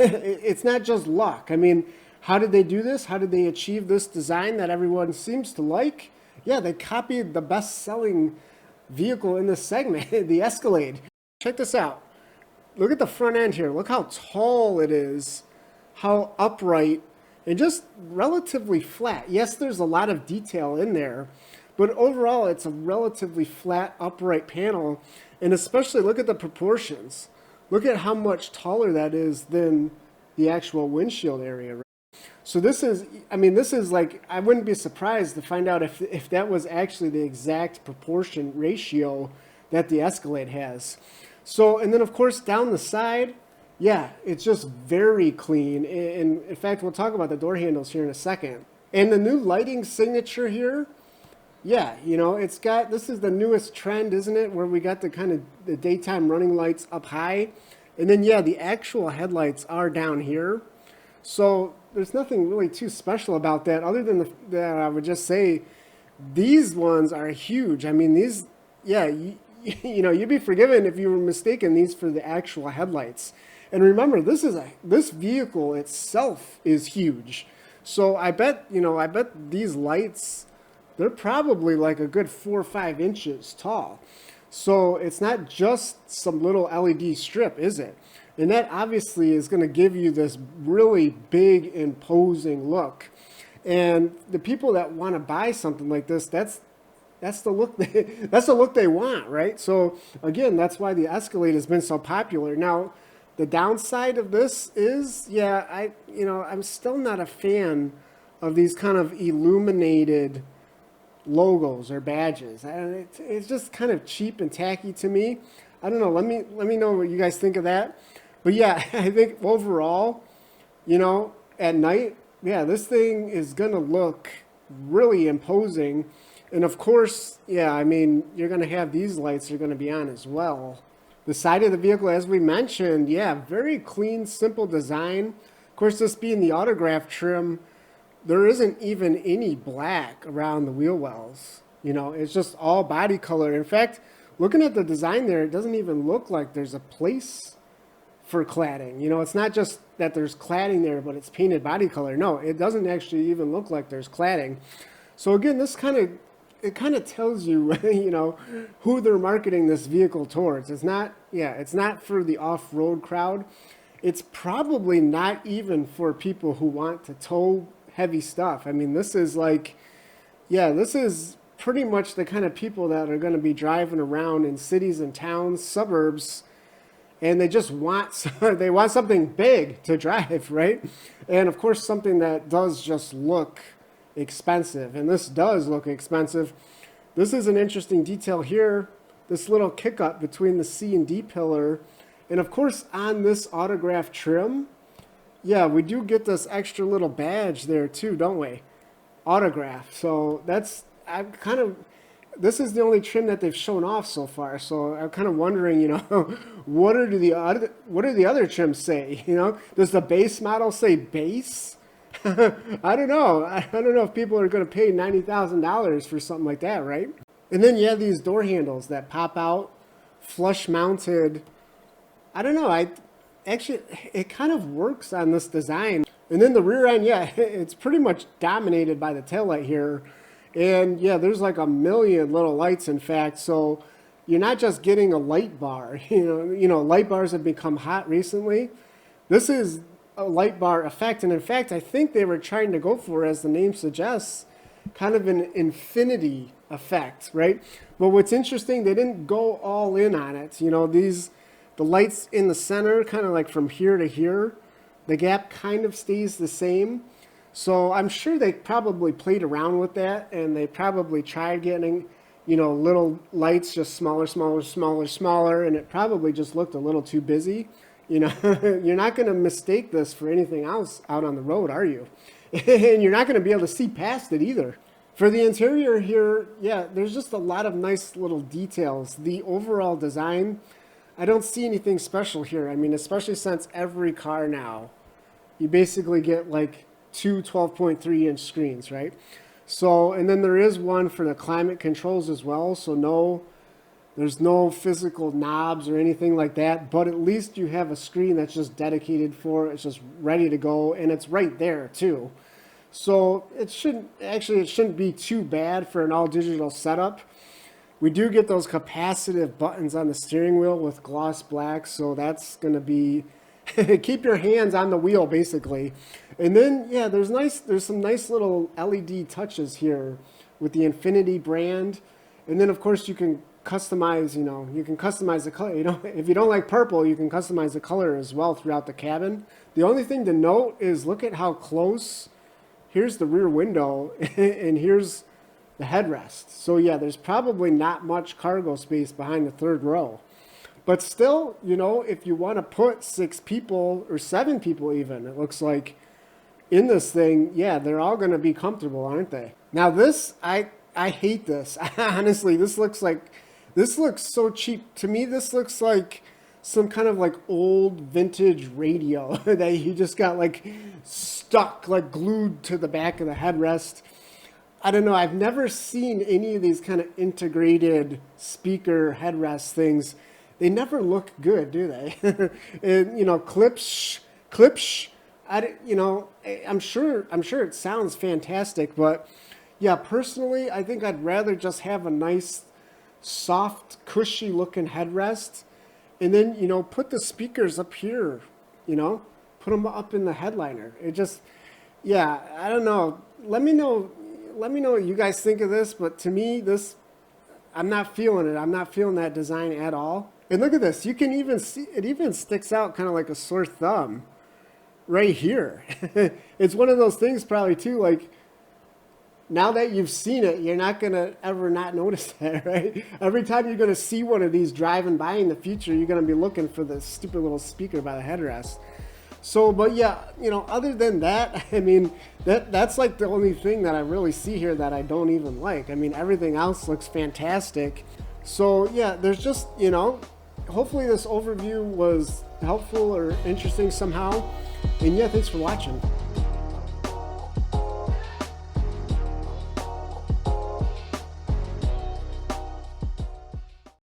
it's not just luck. I mean, how did they do this? How did they achieve this design that everyone seems to like? Yeah, they copied the best-selling vehicle in this segment, the Escalade. Check this out. Look at the front end here. Look how tall it is, how upright, and just relatively flat. Yes, there's a lot of detail in there, but overall it's a relatively flat, upright panel. And especially look at the proportions. Look at how much taller that is than the actual windshield area. Right? So this is, I mean, this is like, I wouldn't be surprised to find out if that was actually the exact proportion ratio that the Escalade has. So, and then of course down the side, yeah, it's just very clean. And in fact, we'll talk about the door handles here in a second. And the new lighting signature here, yeah, you know, it's got, this is the newest trend, isn't it? Where we got the kind of the daytime running lights up high. And then, yeah, the actual headlights are down here. So there's nothing really too special about that other than that I would just say these ones are huge. I mean, these, yeah, you know, you'd be forgiven if you were mistaken these for the actual headlights. And remember, this vehicle itself is huge. So I bet, you know, I bet these lights, they're probably like a good 4 or 5 inches tall. So it's not just some little LED strip, is it? And that obviously is going to give you this really big, imposing look. And the people that want to buy something like this, that's the look that's the look they want, right? So again, that's why the Escalade has been so popular. Now, the downside of this is, yeah, I'm still not a fan of these kind of illuminated logos or badges. It's just kind of cheap and tacky to me. I don't know. Let me know what you guys think of that. But yeah, I think overall, you know, at night, yeah, this thing is gonna look really imposing. And of course, yeah, I mean, you're gonna have these lights are gonna be on as well. The side of the vehicle, as we mentioned, yeah, very clean, simple design. Of course, this being the autograph trim, there isn't even any black around the wheel wells. You know, it's just all body color. In fact, looking at the design there, it doesn't even look like there's a place for cladding. You know, it's not just that there's cladding there, but it's painted body color. No, it doesn't actually even look like there's cladding. So again, this kind of tells you, you know, who they're marketing this vehicle towards. It's not, yeah, it's not for the off-road crowd. It's probably not even for people who want to tow heavy stuff. I mean, this is like, yeah, this is pretty much the kind of people that are going to be driving around in cities and towns, suburbs, and they just want, they want something big to drive, right? And of course, something that does just look expensive. And this does look expensive. This is an interesting detail here. This little kick up between the C and D pillar. And of course, on this autograph trim, yeah, we do get this extra little badge there too, don't we? Autograph. So that's, I'm kind of, this is the only trim that they've shown off so far. So I'm kind of wondering, you know, what do the other trims say? You know, does the base model say base? I don't know. I don't know if people are going to pay $90,000 for something like that, right? And then you have these door handles that pop out, flush mounted. I don't know. Actually, it kind of works on this design. And then the rear end, yeah, it's pretty much dominated by the taillight here. And yeah, there's like a million little lights, in fact. So you're not just getting a light bar. You know, light bars have become hot recently. This is a light bar effect. And in fact, I think they were trying to go for, as the name suggests, kind of an infinity effect, right? But what's interesting, they didn't go all in on it. You know, the lights in the center, kind of like from here to here, the gap kind of stays the same. So I'm sure they probably played around with that, and they probably tried getting, you know, little lights just smaller, smaller, smaller, smaller, and it probably just looked a little too busy. You know, you're not going to mistake this for anything else out on the road, are you? And you're not going to be able to see past it either. For the interior here, yeah, there's just a lot of nice little details. The overall design, I don't see anything special here. I mean, especially since every car now, you basically get like two 12.3-inch screens, right? So, and then there is one for the climate controls as well. So no, There's no physical knobs or anything like that, but at least you have a screen that's just dedicated for it. It's just ready to go, and it's right there too. So it shouldn't be too bad for an all digital setup. We do get those capacitive buttons on the steering wheel with gloss black, so that's going to be keep your hands on the wheel basically. And then yeah, there's some nice little LED touches here with the Infiniti brand. And then of course you can customize, you can customize the color. If you don't like purple, you can customize the color as well throughout the cabin. The only thing to note is look at how close. Here's the rear window and here's the headrest. So yeah, there's probably not much cargo space behind the third row. But still, if you want to put 6 people or 7 people even, it looks like in this thing, yeah, they're all going to be comfortable, aren't they? Now this, I hate this. Honestly, this looks so cheap. To me, this looks like some kind of like old vintage radio that you just got like stuck, like glued to the back of the headrest. I don't know. I've never seen any of these kind of integrated speaker headrest things. They never look good, do they? And, clips. I'm sure it sounds fantastic, but yeah, personally, I think I'd rather just have a nice, soft, cushy looking headrest, and then put the speakers up here. Put them up in the headliner. It just, yeah, I don't know. Let me know what you guys think of this, but to me, I'm not feeling it. I'm not feeling that design at all. And look at this. You can even see, it even sticks out kind of like a sore thumb right here. It's one of those things probably too, like, now that you've seen it, you're not going to ever not notice that, right? Every time you're going to see one of these driving by in the future, you're going to be looking for the stupid little speaker by the headrest. So, but yeah, other than that, I mean, that's like the only thing that I really see here that I don't even like. I mean, everything else looks fantastic. So yeah, there's just, hopefully this overview was helpful or interesting somehow. And yeah, thanks for watching.